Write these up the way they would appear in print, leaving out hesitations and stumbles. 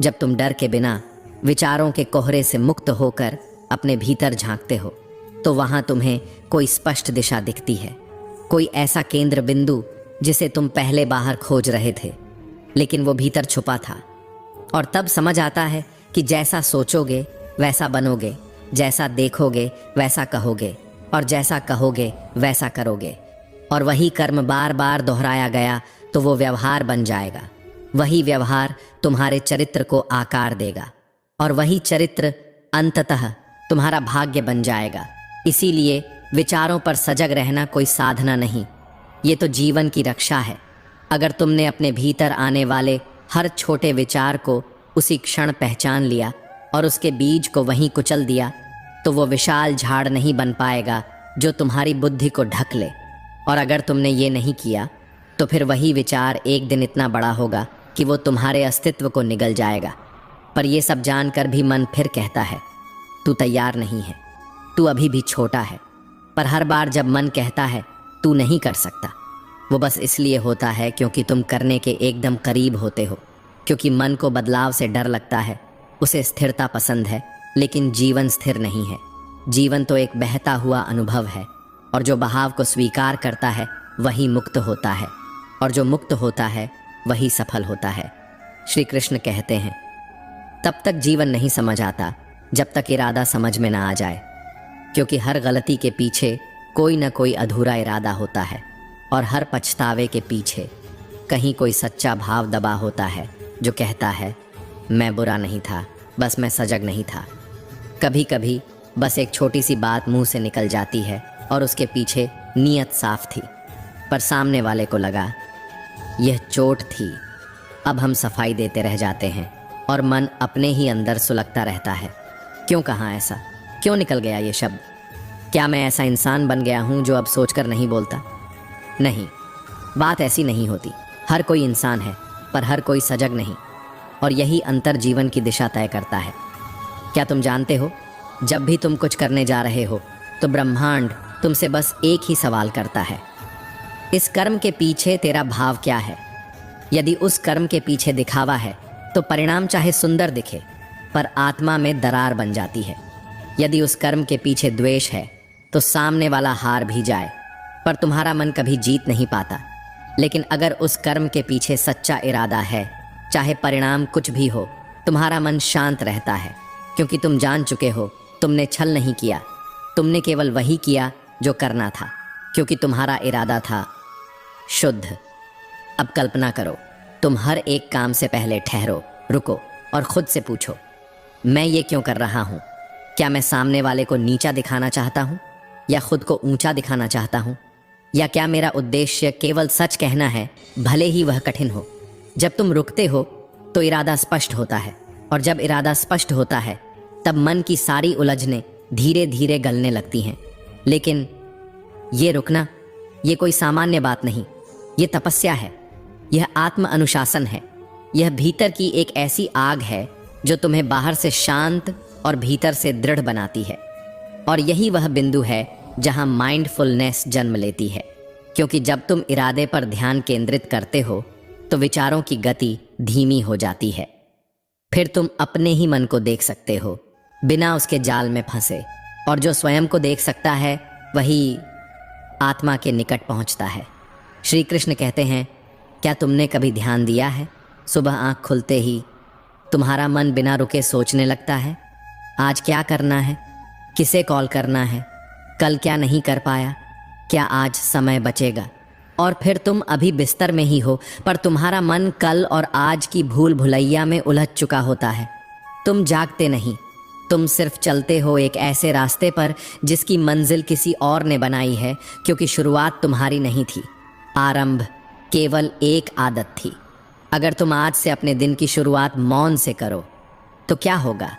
जब तुम डर के बिना विचारों के कोहरे से मुक्त होकर अपने भीतर झांकते हो तो वहां तुम्हें कोई स्पष्ट दिशा दिखती है, कोई ऐसा केंद्र बिंदु जिसे तुम पहले बाहर खोज रहे थे लेकिन वो भीतर छुपा था। और तब समझ आता है कि जैसा सोचोगे वैसा बनोगे, जैसा देखोगे वैसा कहोगे और जैसा कहोगे वैसा करोगे। और वही कर्म बार बार दोहराया गया तो वो व्यवहार बन जाएगा। वही व्यवहार तुम्हारे चरित्र को आकार देगा और वही चरित्र अंततः तुम्हारा भाग्य बन जाएगा। इसीलिए विचारों पर सजग रहना कोई साधना नहीं, ये तो जीवन की रक्षा है। अगर तुमने अपने भीतर आने वाले हर छोटे विचार को उसी क्षण पहचान लिया और उसके बीज को वहीं कुचल दिया तो वो विशाल झाड़ नहीं बन पाएगा जो तुम्हारी बुद्धि को ढक ले। और अगर तुमने ये नहीं किया तो फिर वही विचार एक दिन इतना बड़ा होगा कि वो तुम्हारे अस्तित्व को निगल जाएगा। पर ये सब जानकर भी मन फिर कहता है तू तैयार नहीं है, तू अभी भी छोटा है। पर हर बार जब मन कहता है तू नहीं कर सकता, वो बस इसलिए होता है क्योंकि तुम करने के एकदम करीब होते हो। क्योंकि मन को बदलाव से डर लगता है, उसे स्थिरता पसंद है, लेकिन जीवन स्थिर नहीं है। जीवन तो एक बहता हुआ अनुभव है और जो बहाव को स्वीकार करता है वही मुक्त होता है और जो मुक्त होता है वही सफल होता है। श्री कृष्ण कहते हैं तब तक जीवन नहीं समझ आता जब तक इरादा समझ में ना आ जाए, क्योंकि हर गलती के पीछे कोई ना कोई अधूरा इरादा होता है और हर पछतावे के पीछे कहीं कोई सच्चा भाव दबा होता है जो कहता है मैं बुरा नहीं था, बस मैं सजग नहीं था। कभी कभी बस एक छोटी सी बात मुंह से निकल जाती है और उसके पीछे नीयत साफ थी, पर सामने वाले को लगा यह चोट थी। अब हम सफाई देते रह जाते हैं और मन अपने ही अंदर सुलगता रहता है, क्यों कहाँ ऐसा, क्यों निकल गया ये शब्द? क्या मैं ऐसा इंसान बन गया हूँ जो अब सोचकर नहीं बोलता? नहीं, बात ऐसी नहीं होती। हर कोई इंसान है पर हर कोई सजग नहीं, और यही अंतर जीवन की दिशा तय करता है। क्या तुम जानते हो, जब भी तुम कुछ करने जा रहे हो तो ब्रह्मांड तुमसे बस एक ही सवाल करता है, इस कर्म के पीछे तेरा भाव क्या है? यदि उस कर्म के पीछे दिखावा है तो परिणाम चाहे सुंदर दिखे पर आत्मा में दरार बन जाती है। यदि उस कर्म के पीछे द्वेष है तो सामने वाला हार भी जाए पर तुम्हारा मन कभी जीत नहीं पाता। लेकिन अगर उस कर्म के पीछे सच्चा इरादा है, चाहे परिणाम कुछ भी हो, तुम्हारा मन शांत रहता है, क्योंकि तुम जान चुके हो तुमने छल नहीं किया, तुमने केवल वही किया जो करना था, क्योंकि तुम्हारा इरादा था शुद्ध। अब कल्पना करो, तुम हर एक काम से पहले ठहरो, रुको और खुद से पूछो मैं ये क्यों कर रहा हूँ? क्या मैं सामने वाले को नीचा दिखाना चाहता हूँ या खुद को ऊंचा दिखाना चाहता हूँ? या क्या मेरा उद्देश्य केवल सच कहना है, भले ही वह कठिन हो? जब तुम रुकते हो तो इरादा स्पष्ट होता है, और जब इरादा स्पष्ट होता है तब मन की सारी उलझनें धीरे धीरे गलने लगती हैं। लेकिन ये रुकना, ये कोई सामान्य बात नहीं, ये तपस्या है, यह आत्म अनुशासन है। यह भीतर की एक ऐसी आग है जो तुम्हें बाहर से शांत और भीतर से दृढ़ बनाती है। और यही वह बिंदु है जहां माइंडफुलनेस जन्म लेती है, क्योंकि जब तुम इरादे पर ध्यान केंद्रित करते हो तो विचारों की गति धीमी हो जाती है। फिर तुम अपने ही मन को देख सकते हो बिना उसके जाल में फंसे, और जो स्वयं को देख सकता है वही आत्मा के निकट पहुंचता है। श्री कृष्ण कहते हैं क्या तुमने कभी ध्यान दिया है, सुबह आंख खुलते ही तुम्हारा मन बिना रुके सोचने लगता है, आज क्या करना है, किसे कॉल करना है, कल क्या नहीं कर पाया, क्या आज समय बचेगा? और फिर तुम अभी बिस्तर में ही हो पर तुम्हारा मन कल और आज की भूल भुलैया में उलझ चुका होता है। तुम जागते नहीं, तुम सिर्फ चलते हो एक ऐसे रास्ते पर जिसकी मंजिल किसी और ने बनाई है, क्योंकि शुरुआत तुम्हारी नहीं थी, आरंभ केवल एक आदत थी। अगर तुम आज से अपने दिन की शुरुआत मौन से करो तो क्या होगा?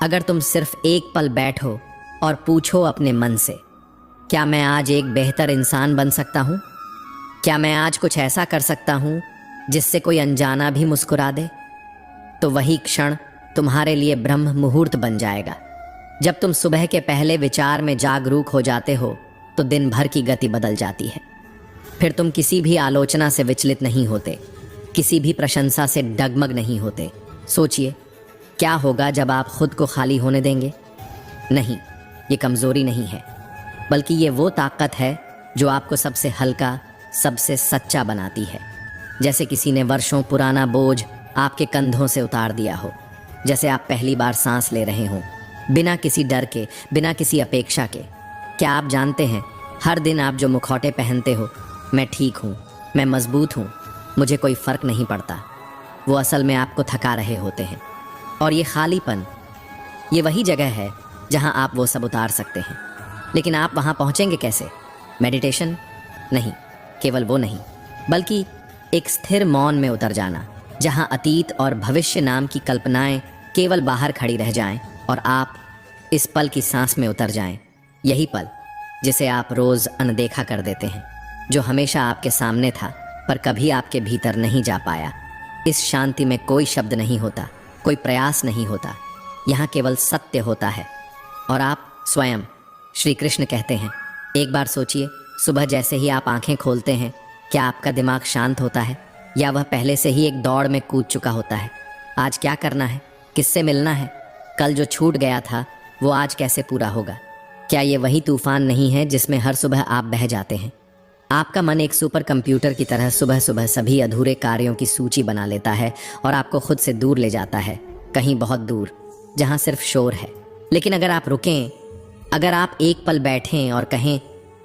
अगर तुम सिर्फ एक पल बैठो और पूछो अपने मन से क्या मैं आज एक बेहतर इंसान बन सकता हूँ? क्या मैं आज कुछ ऐसा कर सकता हूँ जिससे कोई अनजाना भी मुस्कुरा दे? तो वही क्षण तुम्हारे लिए ब्रह्म मुहूर्त बन जाएगा। जब तुम सुबह के पहले विचार में जागरूक हो जाते हो तो दिन भर की गति बदल जाती है। फिर तुम किसी भी आलोचना से विचलित नहीं होते, किसी भी प्रशंसा से डगमग नहीं होते, सोचिए, क्या होगा जब आप खुद को खाली होने देंगे? नहीं, ये कमज़ोरी नहीं है, बल्कि ये वो ताकत है जो आपको सबसे हल्का, सबसे सच्चा बनाती है। जैसे किसी ने वर्षों पुराना बोझ आपके कंधों से उतार दिया हो, जैसे आप पहली बार सांस ले रहे हों, बिना किसी डर के, बिना किसी अपेक्षा के। क्या आप जानते हैं, हर दिन आप जो मुखौटे पहनते हो, मैं ठीक हूँ, मैं मजबूत हूँ, मुझे कोई फ़र्क नहीं पड़ता, वो असल में आपको थका रहे होते हैं। और ये खालीपन, ये वही जगह है जहाँ आप वो सब उतार सकते हैं। लेकिन आप वहाँ पहुँचेंगे कैसे? मेडिटेशन? नहीं, केवल वो नहीं, बल्कि एक स्थिर मौन में उतर जाना, जहाँ अतीत और भविष्य नाम की कल्पनाएं केवल बाहर खड़ी रह जाएं और आप इस पल की सांस में उतर जाएं। यही पल जिसे आप रोज़ अनदेखा कर देते हैं, जो हमेशा आपके सामने था पर कभी आपके भीतर नहीं जा पाया। इस शांति में कोई शब्द नहीं होता, कोई प्रयास नहीं होता, यहाँ केवल सत्य होता है और आप स्वयं। श्री कृष्ण कहते हैं, एक बार सोचिए, सुबह जैसे ही आप आंखें खोलते हैं, क्या आपका दिमाग शांत होता है या वह पहले से ही एक दौड़ में कूद चुका होता है? आज क्या करना है, किससे मिलना है, कल जो छूट गया था वो आज कैसे पूरा होगा? क्या ये वही तूफान नहीं है जिसमें हर सुबह आप बह जाते हैं? आपका मन एक सुपर कंप्यूटर की तरह सुबह सुबह सभी अधूरे कार्यों की सूची बना लेता है और आपको खुद से दूर ले जाता है, कहीं बहुत दूर, जहाँ सिर्फ शोर है। लेकिन अगर आप रुकें, अगर आप एक पल बैठें और कहें,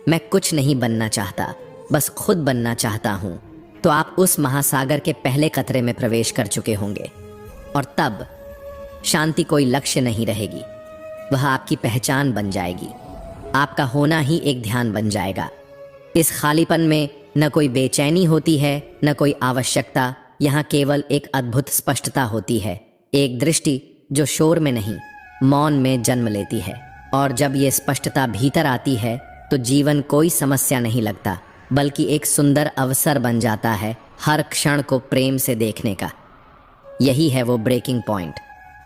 मैं कुछ नहीं बनना चाहता, बस खुद बनना चाहता हूँ, तो आप उस महासागर के पहले कतरे में प्रवेश कर चुके होंगे। और तब शांति कोई लक्ष्य नहीं रहेगी, वह आपकी पहचान बन जाएगी। आपका होना ही एक ध्यान बन जाएगा। इस खालीपन में न कोई बेचैनी होती है, न कोई आवश्यकता, यहाँ केवल एक अद्भुत स्पष्टता होती है, एक दृष्टि जो शोर में नहीं, मौन में जन्म लेती है। और जब ये स्पष्टता भीतर आती है तो जीवन कोई समस्या नहीं लगता, बल्कि एक सुंदर अवसर बन जाता है हर क्षण को प्रेम से देखने का। यही है वो ब्रेकिंग पॉइंट,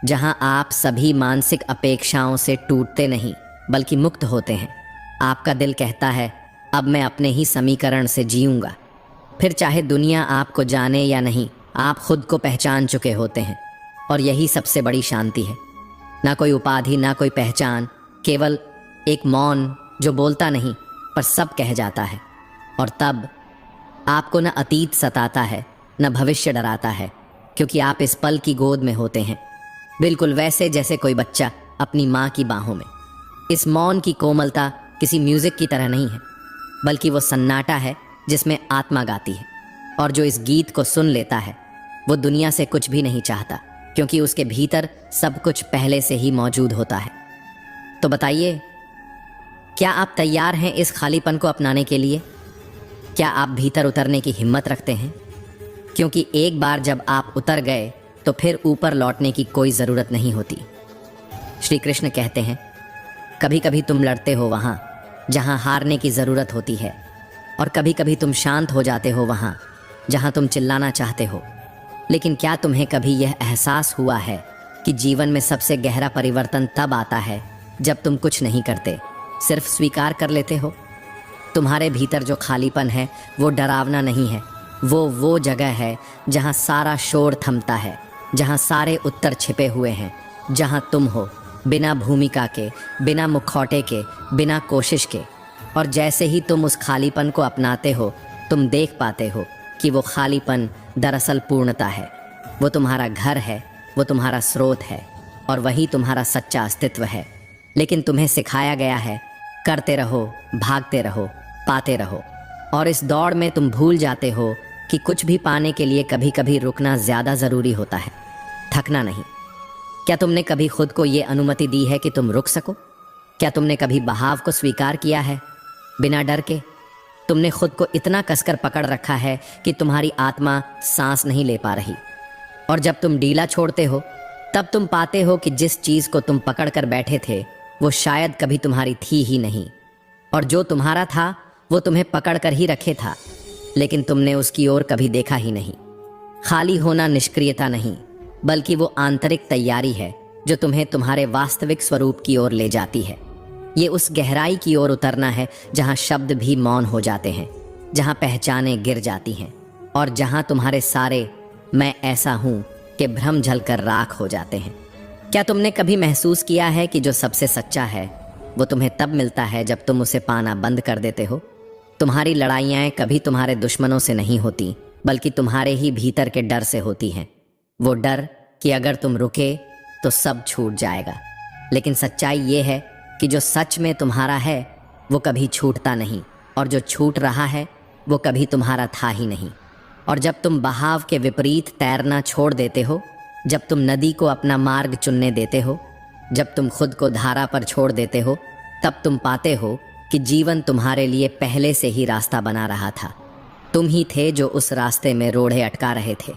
जहाँ आप सभी मानसिक अपेक्षाओं से टूटते नहीं, बल्कि मुक्त होते हैं। आपका दिल कहता है, अब मैं अपने ही समीकरण से जीऊँगा। फिर चाहे दुनिया आपको जाने या नहीं, आप खुद को पहचान चुके होते हैं। और यही सबसे बड़ी शांति है। ना कोई उपाधि, ना कोई पहचान, केवल एक मौन जो बोलता नहीं पर सब कह जाता है। और तब आपको न अतीत सताता है, न भविष्य डराता है, क्योंकि आप इस पल की गोद में होते हैं, बिल्कुल वैसे जैसे कोई बच्चा अपनी माँ की बाहों में। इस मौन की कोमलता किसी म्यूजिक की तरह नहीं है, बल्कि वो सन्नाटा है जिसमें आत्मा गाती है। और जो इस गीत को सुन लेता है वो दुनिया से कुछ भी नहीं चाहता, क्योंकि उसके भीतर सब कुछ पहले से ही मौजूद होता है। तो बताइए, क्या आप तैयार हैं इस खालीपन को अपनाने के लिए? क्या आप भीतर उतरने की हिम्मत रखते हैं? क्योंकि एक बार जब आप उतर गए तो फिर ऊपर लौटने की कोई ज़रूरत नहीं होती। श्री कृष्ण कहते हैं, कभी कभी तुम लड़ते हो वहाँ जहाँ हारने की ज़रूरत होती है, और कभी कभी तुम शांत हो जाते हो वहाँ जहाँ तुम चिल्लाना चाहते हो। लेकिन क्या तुम्हें कभी यह एहसास हुआ है कि जीवन में सबसे गहरा परिवर्तन तब आता है जब तुम कुछ नहीं करते, सिर्फ स्वीकार कर लेते हो? तुम्हारे भीतर जो खालीपन है वो डरावना नहीं है, वो जगह है जहाँ सारा शोर थमता है, जहाँ सारे उत्तर छिपे हुए हैं, जहाँ तुम हो, बिना भूमिका के, बिना मुखौटे के, बिना कोशिश के। और जैसे ही तुम उस खालीपन को अपनाते हो, तुम देख पाते हो कि वो खालीपन दरअसल पूर्णता है। वो तुम्हारा घर है, वो तुम्हारा स्रोत है, और वही तुम्हारा सच्चा अस्तित्व है। लेकिन तुम्हें सिखाया गया है, करते रहो, भागते रहो, पाते रहो। और इस दौड़ में तुम भूल जाते हो कि कुछ भी पाने के लिए कभी कभी रुकना ज़्यादा ज़रूरी होता है, थकना नहीं। क्या तुमने कभी खुद को ये अनुमति दी है कि तुम रुक सको? क्या तुमने कभी बहाव को स्वीकार किया है बिना डर के? तुमने खुद को इतना कसकर पकड़ रखा है कि तुम्हारी आत्मा सांस नहीं ले पा रही। और जब तुम ढीला छोड़ते हो, तब तुम पाते हो कि जिस चीज़ को तुम पकड़ कर बैठे थे वो शायद कभी तुम्हारी थी ही नहीं, और जो तुम्हारा था वो तुम्हें पकड़ कर ही रखे था, लेकिन तुमने उसकी ओर कभी देखा ही नहीं। खाली होना निष्क्रियता नहीं, बल्कि वो आंतरिक तैयारी है जो तुम्हें तुम्हारे वास्तविक स्वरूप की ओर ले जाती है। ये उस गहराई की ओर उतरना है जहाँ शब्द भी मौन हो जाते हैं, जहाँ पहचानें गिर जाती हैं, और जहाँ तुम्हारे सारे मैं ऐसा हूँ कि भ्रम झलकर राख हो जाते हैं। क्या तुमने कभी महसूस किया है कि जो सबसे सच्चा है वो तुम्हें तब मिलता है जब तुम उसे पाना बंद कर देते हो? तुम्हारी लड़ाइयाँ कभी तुम्हारे दुश्मनों से नहीं होती, बल्कि तुम्हारे ही भीतर के डर से होती हैं। वो डर कि अगर तुम रुके तो सब छूट जाएगा। लेकिन सच्चाई ये है कि जो सच में तुम्हारा है वो कभी छूटता नहीं, और जो छूट रहा है वो कभी तुम्हारा था ही नहीं। और जब तुम बहाव के विपरीत तैरना छोड़ देते हो, जब तुम नदी को अपना मार्ग चुनने देते हो, जब तुम खुद को धारा पर छोड़ देते हो, तब तुम पाते हो कि जीवन तुम्हारे लिए पहले से ही रास्ता बना रहा था। तुम ही थे जो उस रास्ते में रोड़े अटका रहे थे,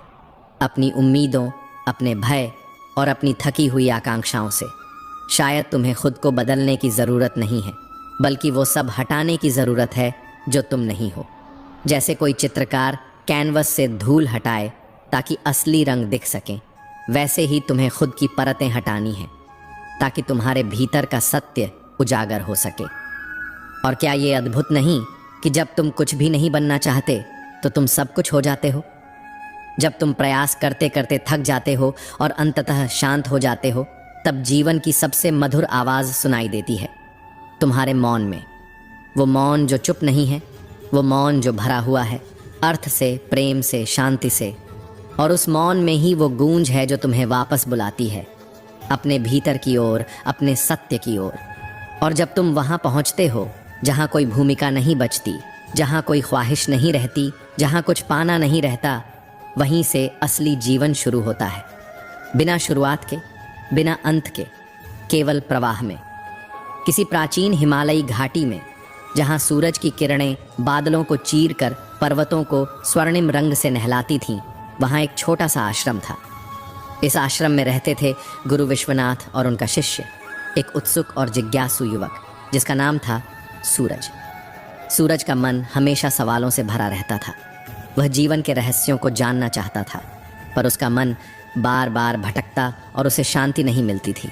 अपनी उम्मीदों, अपने भय और अपनी थकी हुई आकांक्षाओं से। शायद तुम्हें खुद को बदलने की ज़रूरत नहीं है, बल्कि वो सब हटाने की ज़रूरत है जो तुम नहीं हो। जैसे कोई चित्रकार कैनवस से धूल हटाए ताकि असली रंग दिख सकें, वैसे ही तुम्हें खुद की परतें हटानी हैं ताकि तुम्हारे भीतर का सत्य उजागर हो सके। और क्या ये अद्भुत नहीं कि जब तुम कुछ भी नहीं बनना चाहते तो तुम सब कुछ हो जाते हो? जब तुम प्रयास करते करते थक जाते हो और अंततः शांत हो जाते हो, तब जीवन की सबसे मधुर आवाज़ सुनाई देती है तुम्हारे मौन में। वो मौन जो चुप नहीं है, वो मौन जो भरा हुआ है अर्थ से, प्रेम से, शांति से। और उस मौन में ही वो गूंज है जो तुम्हें वापस बुलाती है अपने भीतर की ओर, अपने सत्य की ओर। और जब तुम वहाँ पहुँचते हो जहाँ कोई भूमिका नहीं बचती, जहाँ कोई ख्वाहिश नहीं रहती, जहाँ कुछ पाना नहीं रहता, वहीं से असली जीवन शुरू होता है। बिना शुरुआत के, बिना अंत के, केवल प्रवाह में। किसी प्राचीन हिमालयी घाटी में, जहाँ सूरज की किरणें बादलों को चीरकर पर्वतों को स्वर्णिम रंग से नहलाती थीं, वहाँ एक छोटा सा आश्रम था। इस आश्रम में रहते थे गुरु विश्वनाथ और उनका शिष्य, एक उत्सुक और जिज्ञासु युवक जिसका नाम था सूरज। सूरज का मन हमेशा सवालों से भरा रहता था। वह जीवन के रहस्यों को जानना चाहता था, पर उसका मन बार बार भटकता और उसे शांति नहीं मिलती थी।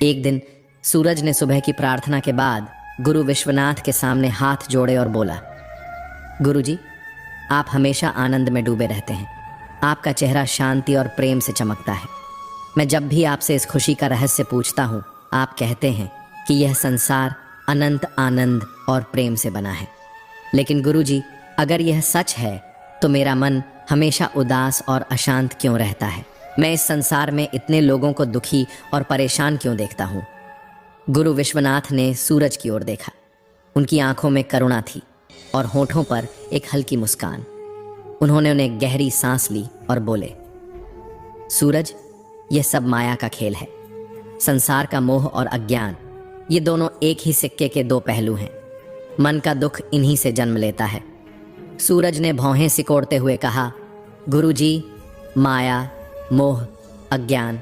एक दिन सूरज ने सुबह की प्रार्थना के बाद गुरु विश्वनाथ के सामने हाथ जोड़े और बोला, गुरुजी, आप हमेशा आनंद में डूबे रहते हैं। आपका चेहरा शांति और प्रेम से चमकता है। मैं जब भी आपसे इस खुशी का रहस्य पूछता हूँ, आप कहते हैं कि यह संसार अनंत आनंद और प्रेम से बना है। लेकिन गुरुजी, अगर यह सच है तो मेरा मन हमेशा उदास और अशांत क्यों रहता है? मैं इस संसार में इतने लोगों को दुखी और परेशान क्यों देखता हूँ? गुरु विश्वनाथ ने सूरज की ओर देखा। उनकी आंखों में करुणा थी और होठों पर एक हल्की मुस्कान। उन्होंने उन्हें गहरी सांस ली और बोले, सूरज, यह सब माया का खेल है। संसार का मोह और अज्ञान, ये दोनों एक ही सिक्के के दो पहलू हैं। मन का दुख इन्हीं से जन्म लेता है। सूरज ने भौहें सिकोड़ते हुए कहा, गुरुजी, माया, मोह, अज्ञान,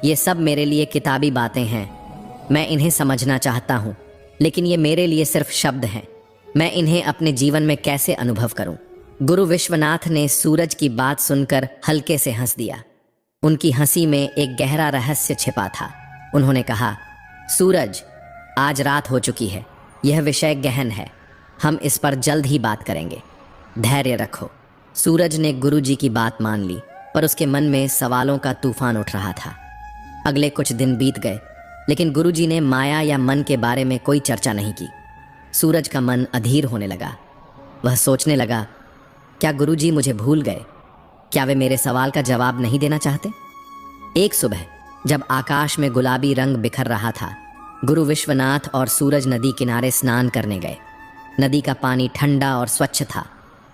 ये सब मेरे लिए किताबी बातें हैं। मैं इन्हें समझना चाहता हूँ, लेकिन ये मेरे लिए सिर्फ शब्द हैं। मैं इन्हें अपने जीवन में कैसे अनुभव करूँ? गुरु विश्वनाथ ने सूरज की बात सुनकर हल्के से हंस दिया। उनकी हंसी में एक गहरा रहस्य छिपा था। उन्होंने कहा, सूरज, आज रात हो चुकी है। यह विषय गहन है। हम इस पर जल्द ही बात करेंगे। धैर्य रखो। सूरज ने गुरुजी की बात मान ली, पर उसके मन में सवालों का तूफान उठ रहा था। अगले कुछ दिन बीत गए, लेकिन गुरुजी ने माया या मन के बारे में कोई चर्चा नहीं की। सूरज का मन अधीर होने लगा। वह सोचने लगा, क्या गुरुजी मुझे भूल गए? क्या वे मेरे सवाल का जवाब नहीं देना चाहते? एक सुबह जब आकाश में गुलाबी रंग बिखर रहा था, गुरु विश्वनाथ और सूरज नदी किनारे स्नान करने गए। नदी का पानी ठंडा और स्वच्छ था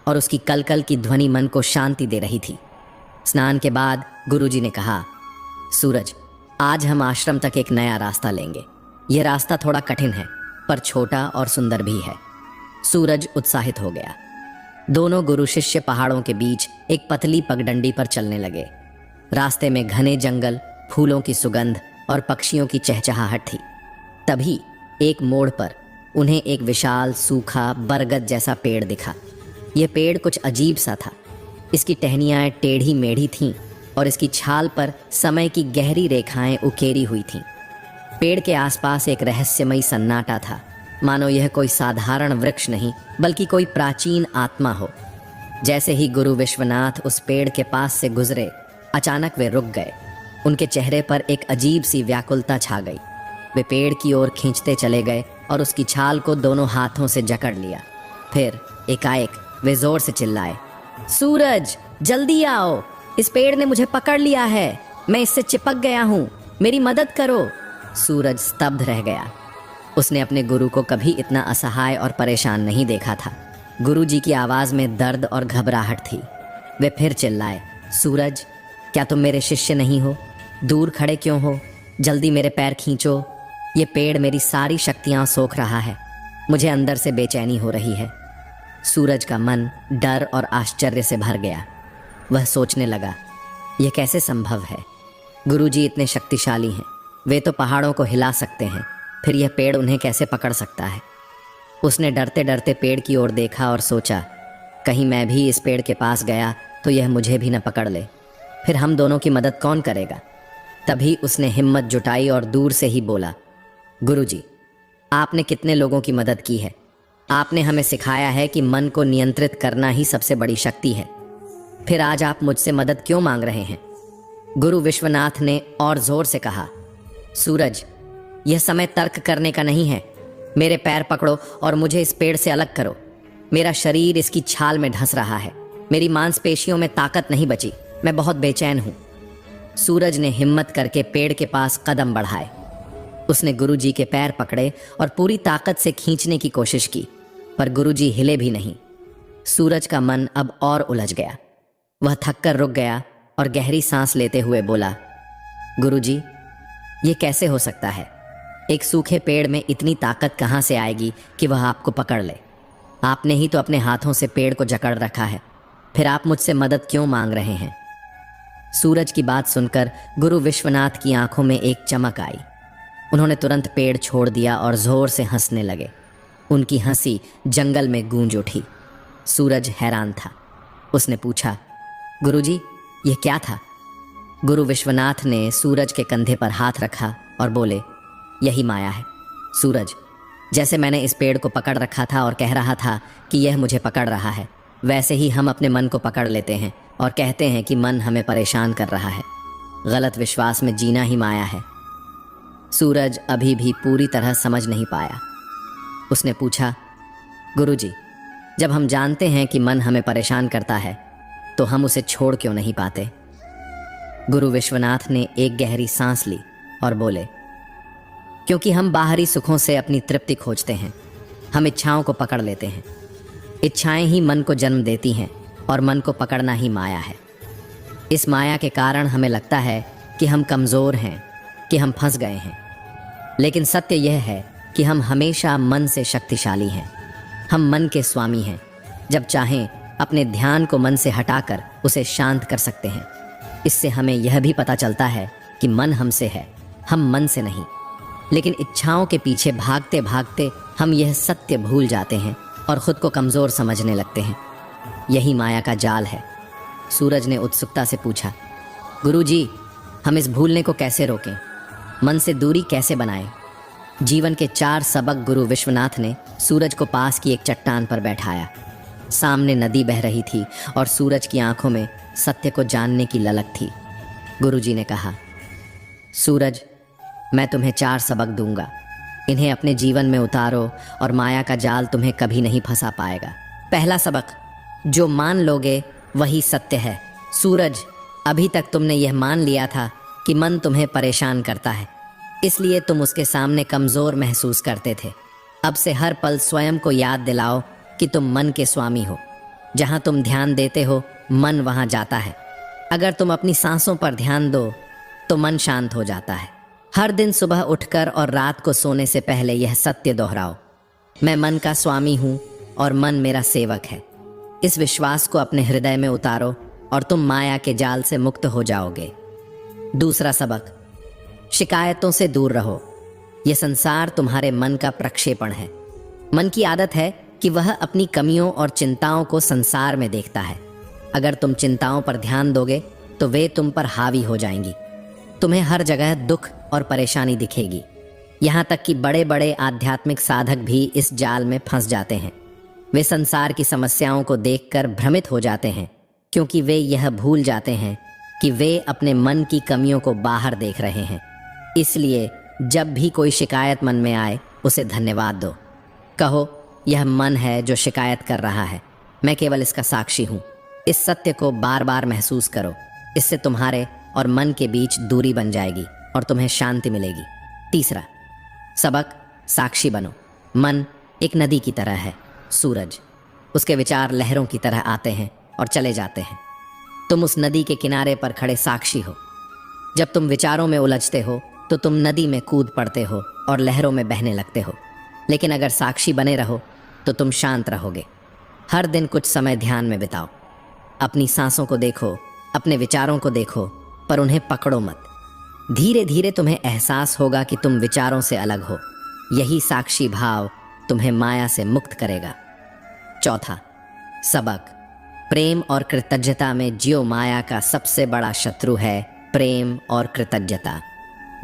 और उसकी कलकल की ध्वनि मन को शांति दे रही थी। स्नान के बाद गुरुजी ने कहा, सूरज, आज हम आश्रम तक एक नया रास्ता लेंगे। यह रास्ता थोड़ा कठिन है, पर छोटा और सुंदर भी है। सूरज उत्साहित हो गया। दोनों गुरु शिष्य पहाड़ों के बीच एक पतली पगडंडी पर चलने लगे। रास्ते में घने जंगल, फूलों की सुगंध और पक्षियों की चहचहाहट थी। तभी एक मोड़ पर उन्हें एक विशाल सूखा बरगद जैसा पेड़ दिखा। यह पेड़ कुछ अजीब सा था। इसकी टहनियाँ टेढ़ी मेढ़ी थीं और इसकी छाल पर समय की गहरी रेखाएं उकेरी हुई थीं। पेड़ के आसपास एक रहस्यमयी सन्नाटा था, मानो यह कोई साधारण वृक्ष नहीं बल्कि कोई प्राचीन आत्मा हो। जैसे ही गुरु विश्वनाथ उस पेड़ के पास से गुजरे, अचानक वे रुक गए। उनके चेहरे पर एक अजीब सी व्याकुलता छा गई। वे पेड़ की ओर खींचते चले गए और उसकी छाल को दोनों हाथों से जकड़ लिया। फिर एकाएक वे जोर से चिल्लाए, सूरज, जल्दी आओ, इस पेड़ ने मुझे पकड़ लिया है, मैं इससे चिपक गया हूँ, मेरी मदद करो। सूरज स्तब्ध रह गया। उसने अपने गुरु को कभी इतना असहाय और परेशान नहीं देखा था। गुरुजी की आवाज में दर्द और घबराहट थी। वे फिर चिल्लाए, सूरज, क्या तुम मेरे शिष्य नहीं हो? दूर खड़े क्यों हो? जल्दी मेरे पैर खींचो। ये पेड़ मेरी सारी शक्तियां सोख रहा है। मुझे अंदर से बेचैनी हो रही है। सूरज का मन डर और आश्चर्य से भर गया। वह सोचने लगा, यह कैसे संभव है? गुरुजी इतने शक्तिशाली हैं, वे तो पहाड़ों को हिला सकते हैं, फिर यह पेड़ उन्हें कैसे पकड़ सकता है? उसने डरते डरते पेड़ की ओर देखा और सोचा, कहीं मैं भी इस पेड़ के पास गया तो यह मुझे भी न पकड़ ले, फिर हम दोनों की मदद कौन करेगा? तभी उसने हिम्मत जुटाई और दूर से ही बोला, गुरुजी, आपने कितने लोगों की मदद की है। आपने हमें सिखाया है कि मन को नियंत्रित करना ही सबसे बड़ी शक्ति है, फिर आज आप मुझसे मदद क्यों मांग रहे हैं? गुरु विश्वनाथ ने और जोर से कहा, सूरज, यह समय तर्क करने का नहीं है। मेरे पैर पकड़ो और मुझे इस पेड़ से अलग करो। मेरा शरीर इसकी छाल में ढस रहा है, मेरी मांसपेशियों में ताकत नहीं बची, मैं बहुत बेचैन हूं। सूरज ने हिम्मत करके पेड़ के पास कदम बढ़ाए। उसने गुरुजी के पैर पकड़े और पूरी ताकत से खींचने की कोशिश की, पर गुरुजी हिले भी नहीं। सूरज का मन अब और उलझ गया। वह थककर रुक गया और गहरी सांस लेते हुए बोला, गुरुजी, ये कैसे हो सकता है? एक सूखे पेड़ में इतनी ताकत कहाँ से आएगी कि वह आपको पकड़ ले? आपने ही तो अपने हाथों से पेड़ को जकड़ रखा है, फिर आप मुझसे मदद क्यों मांग रहे हैं? सूरज की बात सुनकर गुरु विश्वनाथ की आंखों में एक चमक आई। उन्होंने तुरंत पेड़ छोड़ दिया और जोर से हंसने लगे। उनकी हंसी जंगल में गूंज उठी। सूरज हैरान था। उसने पूछा, गुरुजी, यह क्या था? गुरु विश्वनाथ ने सूरज के कंधे पर हाथ रखा और बोले, यही माया है सूरज। जैसे मैंने इस पेड़ को पकड़ रखा था और कह रहा था कि यह मुझे पकड़ रहा है, वैसे ही हम अपने मन को पकड़ लेते हैं और कहते हैं कि मन हमें परेशान कर रहा है। गलत विश्वास में जीना ही माया है। सूरज अभी भी पूरी तरह समझ नहीं पाया। उसने पूछा, गुरुजी, जब हम जानते हैं कि मन हमें परेशान करता है तो हम उसे छोड़ क्यों नहीं पाते? गुरु विश्वनाथ ने एक गहरी सांस ली और बोले, क्योंकि हम बाहरी सुखों से अपनी तृप्ति खोजते हैं। हम इच्छाओं को पकड़ लेते हैं। इच्छाएं ही मन को जन्म देती हैं और मन को पकड़ना ही माया है। इस माया के कारण हमें लगता है कि हम कमज़ोर हैं, कि हम फंस गए हैं। लेकिन सत्य यह है कि हम हमेशा मन से शक्तिशाली हैं। हम मन के स्वामी हैं। जब चाहें अपने ध्यान को मन से हटाकर उसे शांत कर सकते हैं। इससे हमें यह भी पता चलता है कि मन हमसे है, हम मन से नहीं। लेकिन इच्छाओं के पीछे भागते भागते हम यह सत्य भूल जाते हैं और खुद को कमज़ोर समझने लगते हैं। यही माया का जाल है। सूरज ने उत्सुकता से पूछा, गुरुजी, हम इस भूलने को कैसे रोकें? मन से दूरी कैसे बनाएं? जीवन के 4 सबक गुरु विश्वनाथ ने सूरज को पास की एक चट्टान पर बैठाया। सामने नदी बह रही थी और सूरज की आंखों में सत्य को जानने की ललक थी। गुरुजी ने कहा, सूरज, मैं तुम्हें 4 सबक दूंगा। इन्हें अपने जीवन में उतारो और माया का जाल तुम्हें कभी नहीं फंसा पाएगा। पहला सबक, जो मान लोगे वही सत्य है। सूरज, अभी तक तुमने यह मान लिया था कि मन तुम्हें परेशान करता है, इसलिए तुम उसके सामने कमज़ोर महसूस करते थे। अब से हर पल स्वयं को याद दिलाओ कि तुम मन के स्वामी हो। जहाँ तुम ध्यान देते हो, मन वहाँ जाता है। अगर तुम अपनी सांसों पर ध्यान दो तो मन शांत हो जाता है। हर दिन सुबह उठकर और रात को सोने से पहले यह सत्य दोहराओ, मैं मन का स्वामी हूँ और मन मेरा सेवक है। इस विश्वास को अपने हृदय में उतारो और तुम माया के जाल से मुक्त हो जाओगे। दूसरा सबक, शिकायतों से दूर रहो। यह संसार तुम्हारे मन का प्रक्षेपण है। मन की आदत है कि वह अपनी कमियों और चिंताओं को संसार में देखता है। अगर तुम चिंताओं पर ध्यान दोगे तो वे तुम पर हावी हो जाएंगी। तुम्हें हर जगह दुख और परेशानी दिखेगी। यहाँ तक कि बड़े बड़े आध्यात्मिक साधक भी इस जाल में फंस जाते हैं। वे संसार की समस्याओं को देखकर भ्रमित हो जाते हैं, क्योंकि वे यह भूल जाते हैं कि वे अपने मन की कमियों को बाहर देख रहे हैं। इसलिए जब भी कोई शिकायत मन में आए उसे धन्यवाद दो। कहो, यह मन है जो शिकायत कर रहा है, मैं केवल इसका साक्षी हूँ। इस सत्य को बार बार महसूस करो। इससे तुम्हारे और मन के बीच दूरी बन जाएगी और तुम्हें शांति मिलेगी। तीसरा सबक, साक्षी बनो। मन एक नदी की तरह है, सूरज। उसके विचार लहरों की तरह आते हैं और चले जाते हैं। तुम उस नदी के किनारे पर खड़े साक्षी हो। जब तुम विचारों में उलझते हो तो तुम नदी में कूद पड़ते हो और लहरों में बहने लगते हो। लेकिन अगर साक्षी बने रहो तो तुम शांत रहोगे। हर दिन कुछ समय ध्यान में बिताओ। अपनी सांसों को देखो, अपने विचारों को देखो, पर उन्हें पकड़ो मत। धीरे धीरे तुम्हें एहसास होगा कि तुम विचारों से अलग हो। यही साक्षी भाव तुम्हें माया से मुक्त करेगा। चौथा सबक, प्रेम और कृतज्ञता में जियो। माया का सबसे बड़ा शत्रु है प्रेम और कृतज्ञता।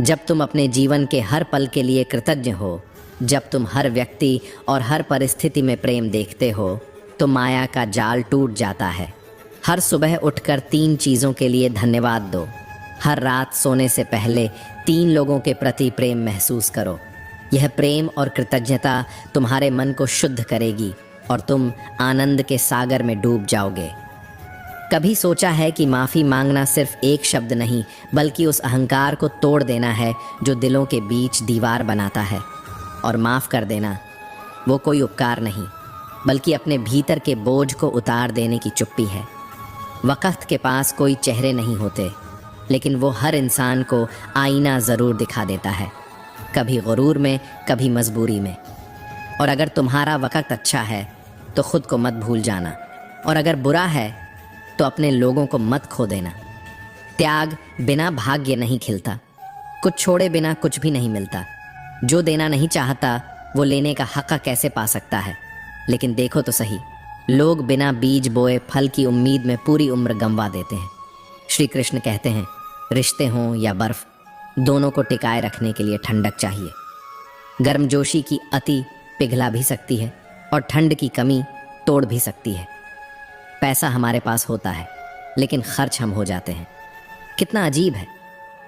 जब तुम अपने जीवन के हर पल के लिए कृतज्ञ हो, जब तुम हर व्यक्ति और हर परिस्थिति में प्रेम देखते हो, तो माया का जाल टूट जाता है। हर सुबह उठकर 3 चीज़ों के लिए धन्यवाद दो। हर रात सोने से पहले 3 लोगों के प्रति प्रेम महसूस करो। यह प्रेम और कृतज्ञता तुम्हारे मन को शुद्ध करेगी और तुम आनंद के सागर में डूब जाओगे। कभी सोचा है कि माफ़ी मांगना सिर्फ एक शब्द नहीं, बल्कि उस अहंकार को तोड़ देना है जो दिलों के बीच दीवार बनाता है। और माफ़ कर देना वो कोई उपकार नहीं, बल्कि अपने भीतर के बोझ को उतार देने की चुप्पी है। वक़्त के पास कोई चेहरे नहीं होते, लेकिन वो हर इंसान को आईना ज़रूर दिखा देता है, कभी गुरूर में, कभी मजबूरी में। और अगर तुम्हारा वक़्त अच्छा है तो ख़ुद को मत भूल जाना, और अगर बुरा है तो अपने लोगों को मत खो देना। त्याग बिना भाग्य नहीं खिलता, कुछ छोड़े बिना कुछ भी नहीं मिलता। जो देना नहीं चाहता वो लेने का हक़ कैसे पा सकता है। लेकिन देखो तो सही, लोग बिना बीज बोए फल की उम्मीद में पूरी उम्र गंवा देते हैं। श्री कृष्ण कहते हैं, रिश्ते हों या बर्फ़, दोनों को टिकाए रखने के लिए ठंडक चाहिए। गर्मजोशी की अति पिघला भी सकती है और ठंड की कमी तोड़ भी सकती है। पैसा हमारे पास होता है, लेकिन खर्च हम हो जाते हैं। कितना अजीब है,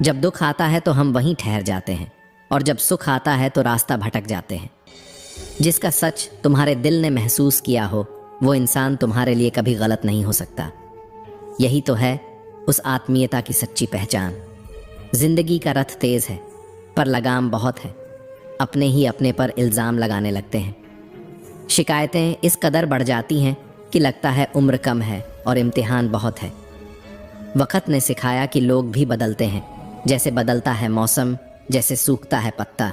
जब दुख आता है तो हम वहीं ठहर जाते हैं, और जब सुख आता है तो रास्ता भटक जाते हैं। जिसका सच तुम्हारे दिल ने महसूस किया हो, वो इंसान तुम्हारे लिए कभी गलत नहीं हो सकता। यही तो है उस आत्मीयता की सच्ची पहचान। जिंदगी का रथ तेज है, पर लगाम बहुत है। अपने ही अपने पर इल्ज़ाम लगाने लगते हैं। शिकायतें इस कदर बढ़ जाती हैं कि लगता है उम्र कम है और इम्तिहान बहुत है। वक़्त ने सिखाया कि लोग भी बदलते हैं, जैसे बदलता है मौसम, जैसे सूखता है पत्ता।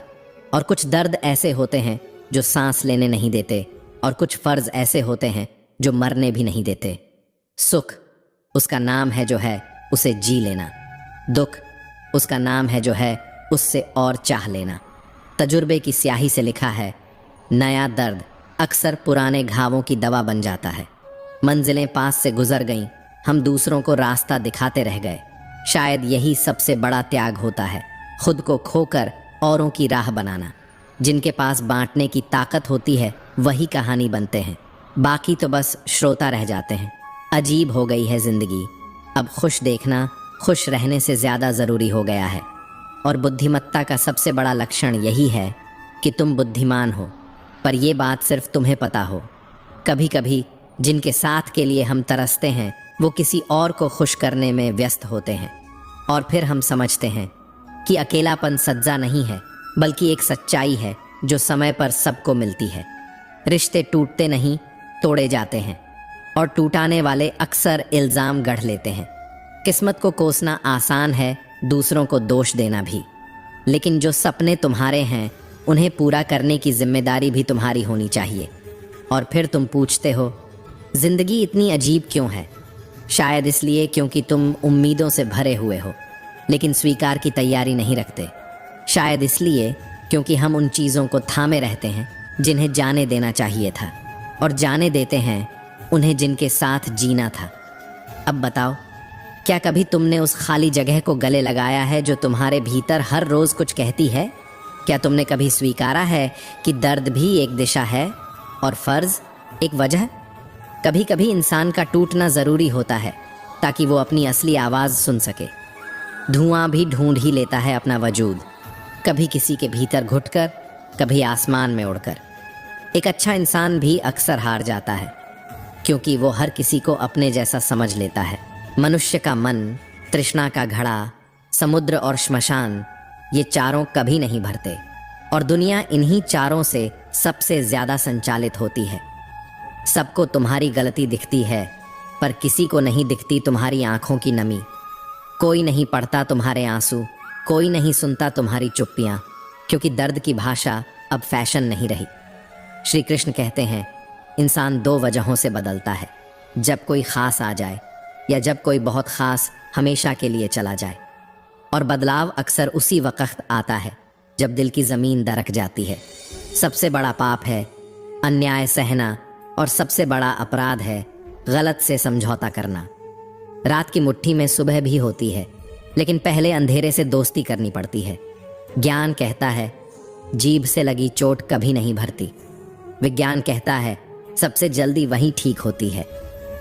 और कुछ दर्द ऐसे होते हैं जो सांस लेने नहीं देते, और कुछ फ़र्ज ऐसे होते हैं जो मरने भी नहीं देते। सुख उसका नाम है जो है उसे जी लेना, दुख उसका नाम है जो है उससे और चाह लेना। तजुर्बे की स्याही से लिखा है, नया दर्द अक्सर पुराने घावों की दवा बन जाता है। मंजिलें पास से गुजर गईं, हम दूसरों को रास्ता दिखाते रह गए। शायद यही सबसे बड़ा त्याग होता है, खुद को खोकर औरों की राह बनाना। जिनके पास बांटने की ताकत होती है वही कहानी बनते हैं, बाकी तो बस श्रोता रह जाते हैं। अजीब हो गई है ज़िंदगी, अब खुश देखना खुश रहने से ज़्यादा ज़रूरी हो गया है। और बुद्धिमत्ता का सबसे बड़ा लक्षण यही है कि तुम बुद्धिमान हो, पर ये बात सिर्फ तुम्हें पता हो। कभी कभी जिनके साथ के लिए हम तरसते हैं वो किसी और को खुश करने में व्यस्त होते हैं, और फिर हम समझते हैं कि अकेलापन सज्जा नहीं है, बल्कि एक सच्चाई है जो समय पर सबको मिलती है। रिश्ते टूटते नहीं, तोड़े जाते हैं, और टूटाने वाले अक्सर इल्ज़ाम गढ़ लेते हैं। किस्मत को कोसना आसान है, दूसरों को दोष देना भी, लेकिन जो सपने तुम्हारे हैं उन्हें पूरा करने की जिम्मेदारी भी तुम्हारी होनी चाहिए। और फिर तुम पूछते हो, ज़िंदगी इतनी अजीब क्यों है? शायद इसलिए क्योंकि तुम उम्मीदों से भरे हुए हो, लेकिन स्वीकार की तैयारी नहीं रखते। शायद इसलिए क्योंकि हम उन चीज़ों को थामे रहते हैं जिन्हें जाने देना चाहिए था, और जाने देते हैं उन्हें जिनके साथ जीना था। अब बताओ, क्या कभी तुमने उस खाली जगह को गले लगाया है जो तुम्हारे भीतर हर रोज़ कुछ कहती है? क्या तुमने कभी स्वीकारा है कि दर्द भी एक दिशा है और फ़र्ज़ एक वजह? कभी कभी इंसान का टूटना ज़रूरी होता है, ताकि वो अपनी असली आवाज़ सुन सके। धुआं भी ढूंढ ही लेता है अपना वजूद, कभी किसी के भीतर घुटकर, कभी आसमान में उड़कर। एक अच्छा इंसान भी अक्सर हार जाता है, क्योंकि वो हर किसी को अपने जैसा समझ लेता है। मनुष्य का मन, तृष्णा का घड़ा, समुद्र और श्मशान, ये चारों कभी नहीं भरते, और दुनिया इन्हीं चारों से सबसे ज्यादा संचालित होती है। सबको तुम्हारी गलती दिखती है, पर किसी को नहीं दिखती तुम्हारी आंखों की नमी। कोई नहीं पढ़ता तुम्हारे आंसू, कोई नहीं सुनता तुम्हारी चुप्पियां, क्योंकि दर्द की भाषा अब फैशन नहीं रही। श्री कृष्ण कहते हैं, इंसान दो वजहों से बदलता है, जब कोई खास आ जाए या जब कोई बहुत खास हमेशा के लिए चला जाए। और बदलाव अक्सर उसी वक्त आता है जब दिल की ज़मीन दरक जाती है। सबसे बड़ा पाप है अन्याय सहना, और सबसे बड़ा अपराध है गलत से समझौता करना। रात की मुट्ठी में सुबह भी होती है, लेकिन पहले अंधेरे से दोस्ती करनी पड़ती है। ज्ञान कहता है जीभ से लगी चोट कभी नहीं भरती। विज्ञान कहता है सबसे जल्दी वही ठीक होती है।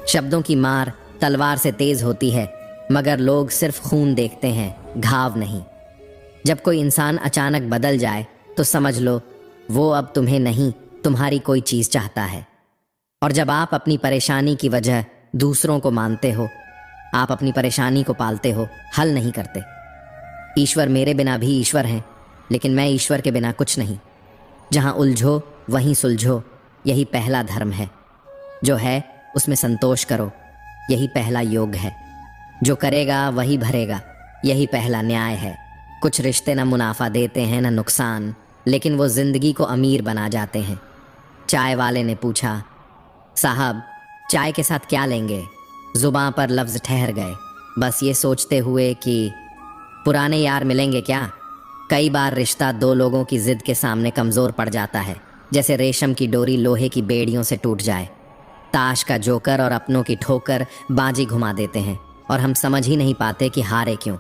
शब्दों की मार तलवार से तेज होती है, मगर लोग सिर्फ खून देखते हैं, घाव नहीं। जब कोई इंसान अचानक बदल जाए तो समझ लो वो अब तुम्हें नहीं, तुम्हारी कोई चीज़ चाहता है। और जब आप अपनी परेशानी की वजह दूसरों को मानते हो, आप अपनी परेशानी को पालते हो, हल नहीं करते। ईश्वर मेरे बिना भी ईश्वर हैं, लेकिन मैं ईश्वर के बिना कुछ नहीं। जहाँ उलझो वहीं सुलझो, यही पहला धर्म है। जो है उसमें संतोष करो, यही पहला योग है। जो करेगा वही भरेगा, यही पहला न्याय है। कुछ रिश्ते न मुनाफा देते हैं न नुकसान, लेकिन वो जिंदगी को अमीर बना जाते हैं। चाय वाले ने पूछा, साहब चाय के साथ क्या लेंगे? जुबां पर लफ्ज़ ठहर गए, बस ये सोचते हुए कि पुराने यार मिलेंगे क्या। कई बार रिश्ता दो लोगों की जिद के सामने कमज़ोर पड़ जाता है, जैसे रेशम की डोरी लोहे की बेड़ियों से टूट जाए। ताश का जोकर और अपनों की ठोकर बाजी घुमा देते हैं, और हम समझ ही नहीं पाते कि हारे क्यों।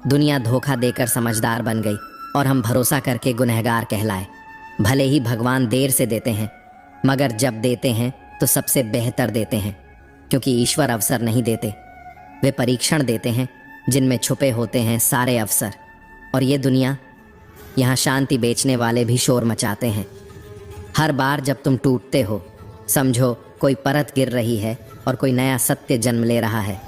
दुनिया धोखा देकर समझदार बन गई, और हम भरोसा करके गुनहगार कहलाए। भले ही भगवान देर से देते हैं, मगर जब देते हैं तो सबसे बेहतर देते हैं, क्योंकि ईश्वर अवसर नहीं देते, वे परीक्षण देते हैं जिनमें छुपे होते हैं सारे अवसर। और ये दुनिया, यहाँ शांति बेचने वाले भी शोर मचाते हैं। हर बार जब तुम टूटते हो, समझो कोई परत गिर रही है और कोई नया सत्य जन्म ले रहा है।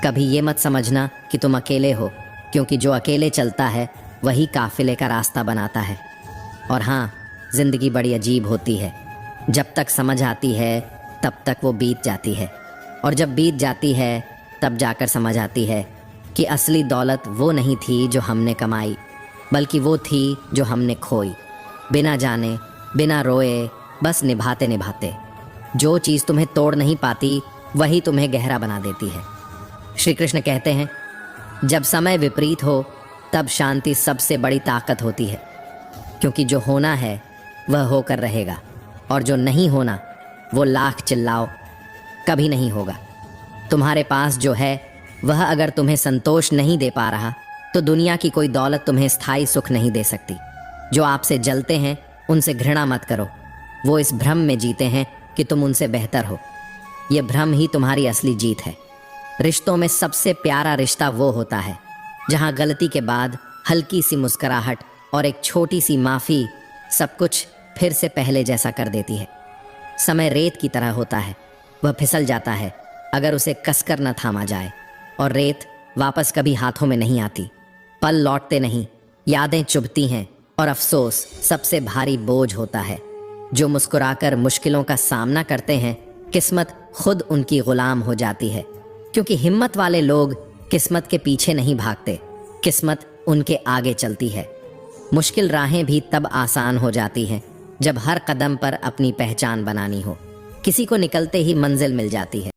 कभी ये मत समझना कि तुम अकेले हो, क्योंकि जो अकेले चलता है वही काफिले का रास्ता बनाता है। और हाँ, जिंदगी बड़ी अजीब होती है। जब तक समझ आती है तब तक वो बीत जाती है, और जब बीत जाती है तब जाकर समझ आती है कि असली दौलत वो नहीं थी जो हमने कमाई, बल्कि वो थी जो हमने खोई। बिना जाने, बिना रोए, बस निभाते निभाते। जो चीज़ तुम्हें तोड़ नहीं पाती वही तुम्हें गहरा बना देती है। श्री कृष्ण कहते हैं, जब समय विपरीत हो तब शांति सबसे बड़ी ताकत होती है, क्योंकि जो होना है वह होकर रहेगा, और जो नहीं होना वो लाख चिल्लाओ कभी नहीं होगा। तुम्हारे पास जो है वह अगर तुम्हें संतोष नहीं दे पा रहा, तो दुनिया की कोई दौलत तुम्हें स्थायी सुख नहीं दे सकती। जो आपसे जलते हैं उनसे घृणा मत करो, वो इस भ्रम में जीते हैं कि तुम उनसे बेहतर हो। यह भ्रम ही तुम्हारी असली जीत है। रिश्तों में सबसे प्यारा रिश्ता वो होता है जहाँ गलती के बाद हल्की सी मुस्कुराहट और एक छोटी सी माफ़ी सब कुछ फिर से पहले जैसा कर देती है। समय रेत की तरह होता है, वह फिसल जाता है अगर उसे कसकर न थामा जाए, और रेत वापस कभी हाथों में नहीं आती। पल लौटते नहीं, यादें चुभती हैं, और अफसोस सबसे भारी बोझ होता है। जो मुस्कुराकर मुश्किलों का सामना करते हैं, किस्मत खुद उनकी गुलाम हो जाती है, क्योंकि हिम्मत वाले लोग किस्मत के पीछे नहीं भागते, किस्मत उनके आगे चलती है। मुश्किल राहें भी तब आसान हो जाती हैं जब हर कदम पर अपनी पहचान बनानी हो। किसी को निकलते ही मंजिल मिल जाती है।